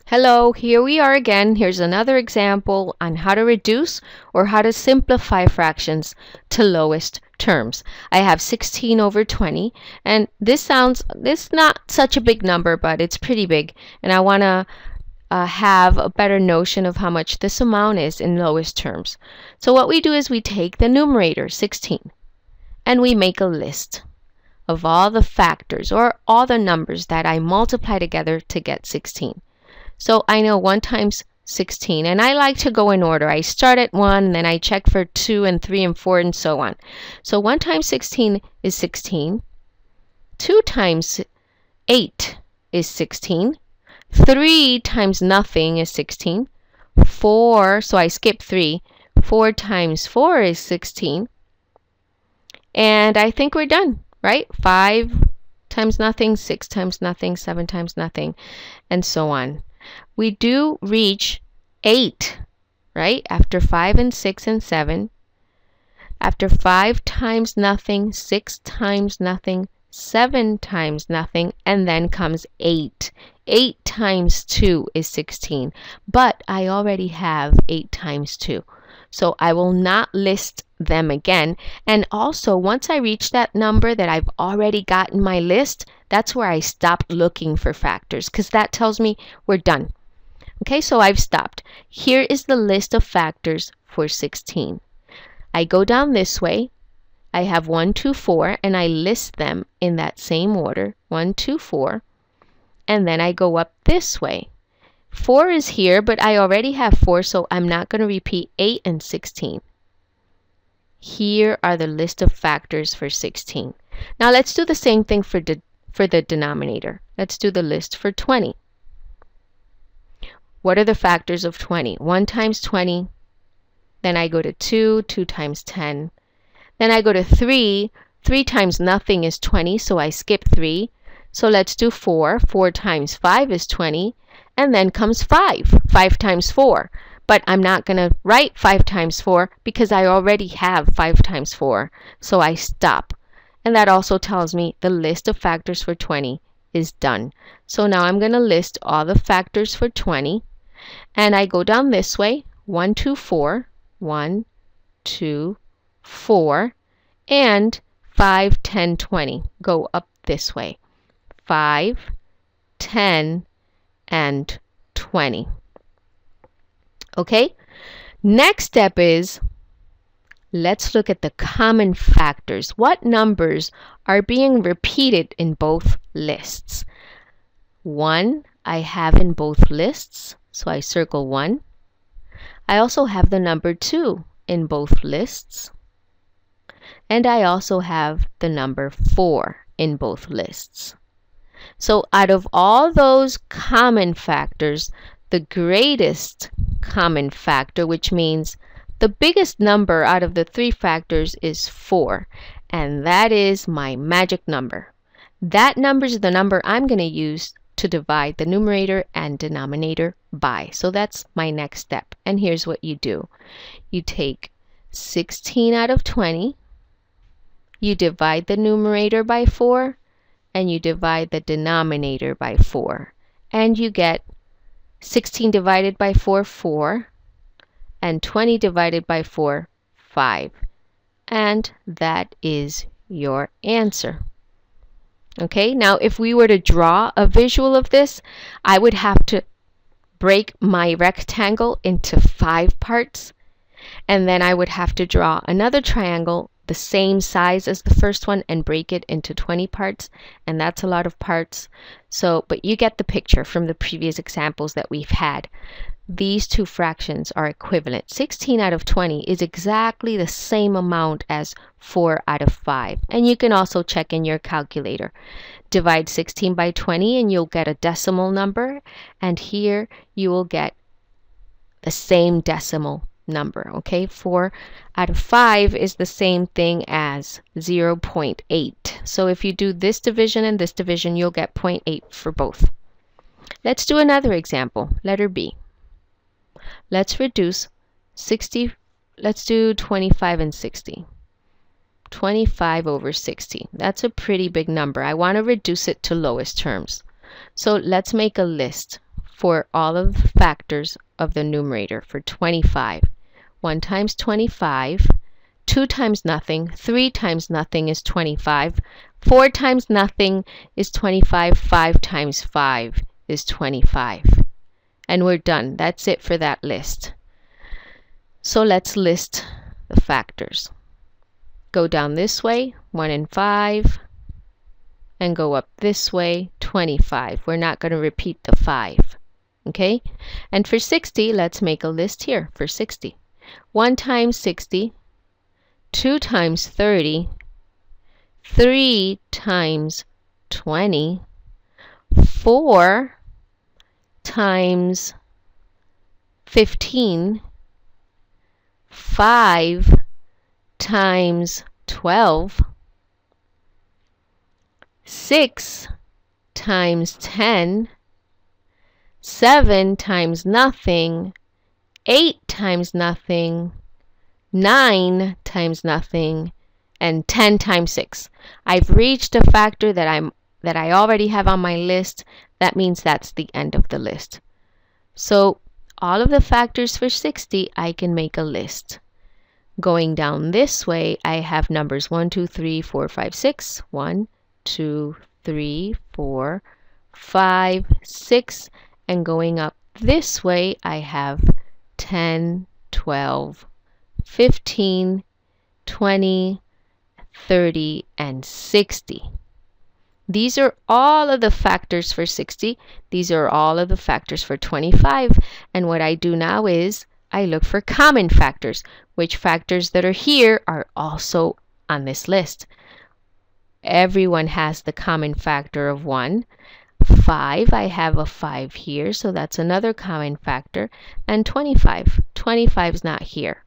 Hello, here we are again. Here's another example on how to reduce or how to simplify fractions to lowest terms. I have 16 over 20, and this not such a big number, but it's pretty big, and I want to have a better notion of how much this amount is in lowest terms. So what we do is we take the numerator, 16, and we make a list of all the factors or all the numbers that I multiply together to get 16. So I know 1 times 16, and I like to go in order. I start at 1, and then I check for 2 and 3 and 4 and so on. So 1 times 16 is 16. 2 times 8 is 16. 3 times nothing is 16. 4, so I skip 3. 4 times 4 is 16. And I think we're done, right? 5 times nothing, 6 times nothing, 7 times nothing, and so on. We do reach 8, right? After 5 and 6 and 7. After 5 times nothing, 6 times nothing, 7 times nothing, and then comes 8. 8 times 2 is 16, but I already have 8 times 2. So I will not list them again. And also, once I reach that number that I've already got in my list, that's where I stopped looking for factors, because that tells me we're done. Okay, so I've stopped. Here is the list of factors for 16. I go down this way. I have 1, 2, 4, and I list them in that same order, 1, 2, 4. And then I go up this way. 4 is here, but I already have 4, so I'm not going to repeat 8 and 16. Here are the list of factors for 16. Now let's do the same thing for the denominator. Let's do the list for 20. What are the factors of 20? 1 times 20. Then I go to 2, 2 times 10. Then I go to 3. 3 times nothing is 20, so I skip 3. So let's do 4. 4 times 5 is 20. And then comes 5. 5 times 4. But I'm not going to write 5 times 4 because I already have 5 times 4. So I stop. And that also tells me the list of factors for 20 is done. So now I'm going to list all the factors for 20. And I go down this way. 1, 2, 4. 1, 2, 4. And 5, 10, 20. Go up this way. 5, 10, and 20. Okay? Next step is, let's look at the common factors. What numbers are being repeated in both lists? 1 I have in both lists, so I circle 1. I also have the number 2 in both lists. And I also have the number 4 in both lists. So out of all those common factors, the greatest common factor, which means the biggest number out of the 3 factors, is 4. And that is my magic number. That number is the number I'm going to use to divide the numerator and denominator by. So that's my next step. And here's what you do. You take 16 out of 20. You divide the numerator by 4. And you divide the denominator by 4. And you get 16 divided by 4, 4. And 20 divided by 4, 5. And that is your answer. Okay, now if we were to draw a visual of this, I would have to break my rectangle into 5 parts. And then I would have to draw another triangle the same size as the first one and break it into 20 parts, and that's a lot of parts. So, but you get the picture from the previous examples that we've had. These 2 fractions are equivalent. 16 out of 20 is exactly the same amount as 4 out of 5. And you can also check in your calculator. Divide 16 by 20 and you'll get a decimal number, and here you will get the same decimal number. Okay, 4 out of 5 is the same thing as 0.8. So if you do this division and this division, you'll get 0.8 for both. Let's do another example. Letter B. Let's reduce 60. Let's do 25 and 60. 25 over 60. That's a pretty big number. I want to reduce it to lowest terms. So let's make a list for all of the factors of the numerator for 25. 1 times 25, 2 times nothing, 3 times nothing is 25, 4 times nothing is 25, 5 times 5 is 25. And we're done. That's it for that list. So let's list the factors. Go down this way, 1 and 5, and go up this way, 25. We're not going to repeat the 5. Okay? And for 60, let's make a list here for 60. 1 times 60, 2 times 30, 3 times 20, 4 times 15, 5 times 12, 6 times 10, 7 times nothing, 8 times nothing, 9 times nothing, and 10 times 6. I've reached a factor that I already have on my list. That means that's the end of the list. So all of the factors for 60, I can make a list. Going down this way, I have numbers 1, 2, 3, 4, 5, 6. 1, 2, 3, 4, 5, 6. And going up this way, I have 10, 12, 15, 20, 30, and 60. These are all of the factors for 60. These are all of the factors for 25. And what I do now is I look for common factors. Which factors that are here are also on this list. Everyone has the common factor of 1. 5, I have a 5 here, so that's another common factor. And 25. 25 is not here.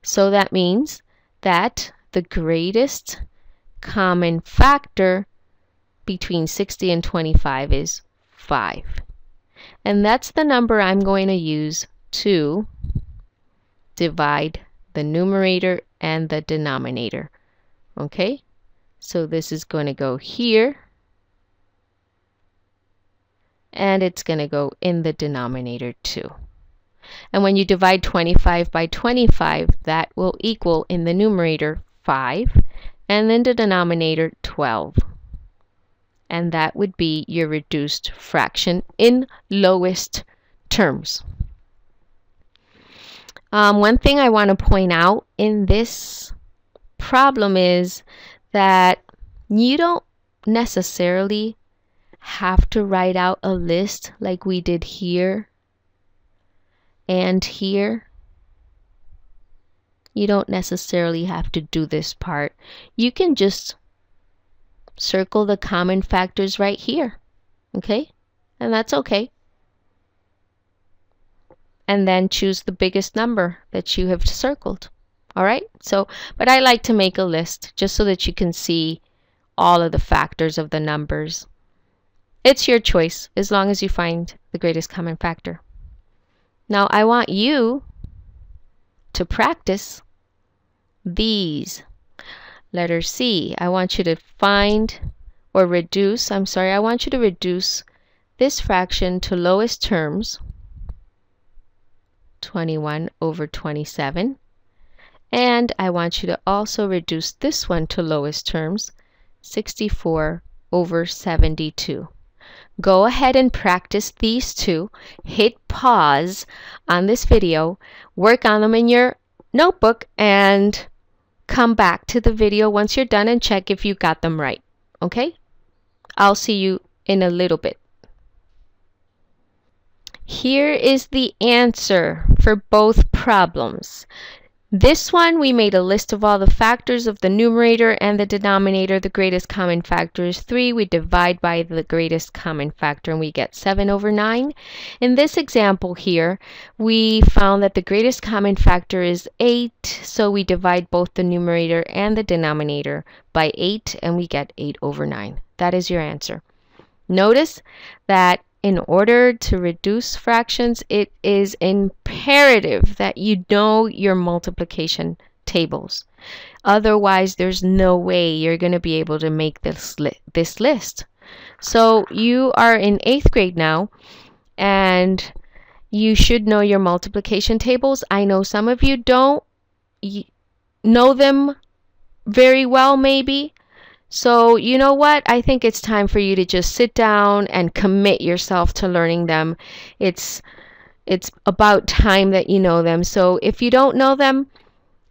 So that means that the greatest common factor between 60 and 25 is 5. And that's the number I'm going to use to divide the numerator and the denominator. Okay? So this is going to go here. And it's going to go in the denominator too. And when you divide 25 by 25, that will equal in the numerator 5, and then the denominator 12. And that would be your reduced fraction in lowest terms. One thing I want to point out in this problem is that you don't necessarily have to write out a list like we did here and here. You don't necessarily have to do this part. You can just circle the common factors right here. Okay? And that's okay. And then choose the biggest number that you have circled. All right? So, but I like to make a list just so that you can see all of the factors of the numbers. It's your choice as long as you find the greatest common factor. Now I want you to practice these. Letter C, I want you to find or reduce, I want you to reduce this fraction to lowest terms, 21 over 27. And I want you to also reduce this one to lowest terms, 64 over 72. Go ahead and practice these two. Hit pause on this video, work on them in your notebook, and come back to the video once you're done and check if you got them right. Okay? I'll see you in a little bit. Here is the answer for both problems. This one, we made a list of all the factors of the numerator and the denominator. The greatest common factor is 3. We divide by the greatest common factor and we get 7 over 9. In this example here, we found that the greatest common factor is 8. So we divide both the numerator and the denominator by 8 and we get 8 over 9. That is your answer. Notice that in order to reduce fractions, it is imperative that you know your multiplication tables. Otherwise, there's no way you're going to be able to make this list. So you are in 8th grade now, and you should know your multiplication tables. I know some of you don't know them very well, maybe. So you know what? I think it's time for you to just sit down and commit yourself to learning them. It's about time that you know them. So if you don't know them,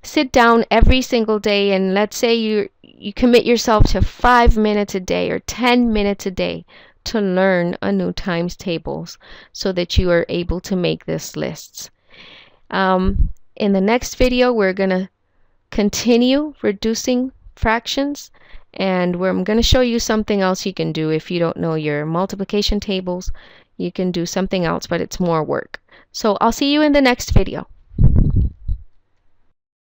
sit down every single day, and let's say you commit yourself to 5 minutes a day or 10 minutes a day to learn a new times tables so that you are able to make these lists. In the next video, we're going to continue reducing fractions, and I'm going to show you something else you can do if you don't know your multiplication tables. You can do something else, but it's more work. So I'll see you in the next video.